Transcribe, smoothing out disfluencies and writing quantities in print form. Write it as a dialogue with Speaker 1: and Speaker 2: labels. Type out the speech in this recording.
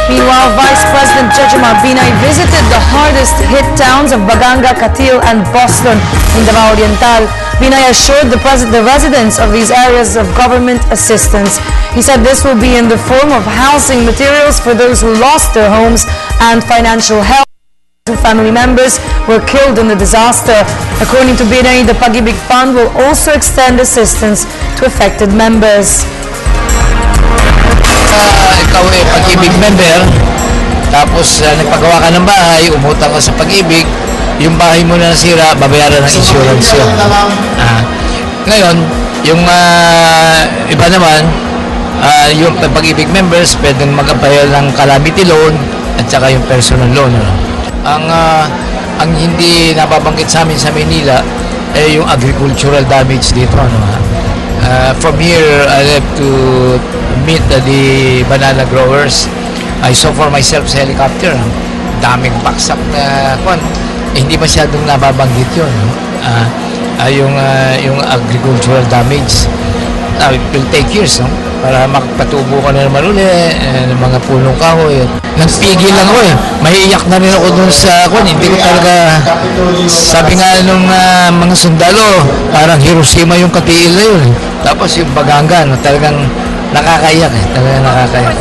Speaker 1: Meanwhile, Vice President Jejomar Binay visited the hardest hit towns of Baganga, Katil, and Boston in Davao Oriental. Binay assured the residents of these areas of government assistance. He said this will be in the form of housing materials for those who lost their homes and financial help. Two family members were killed in the disaster. According to Binay, the Pag-ibig Fund will also extend assistance to affected members.
Speaker 2: Ikaw ay Pag-ibig member, tapos nagpagawa ka ng bahay, umutang ka sa Pag-ibig, yung bahay mo na nasira, babayaran ng insurance yun. Ngayon, yung iba naman, yung Pag-ibig members, pwedeng mag-apply ng calamity loan at saka yung personal loan. Ang hindi nababanggit sa amin sa Manila ay yung agricultural damage dito. From here, I have to meet the banana growers. I saw for myself sa helicopter. Daming baksak na hindi masyadong nababanggit yun. Yung agricultural damage. It will take years, no? Para makapatubo ka na naman ulit ng mga punong kahoy. Nagpigil lang ako eh. Maiiyak na rin ako dun sa hindi ko talaga, sabi nga nung mga sundalo, parang Hiroshima yung Katiil na yun. Tapos yung Baganga, talagang nakakaiyak eh. Talagang nakakaiyak.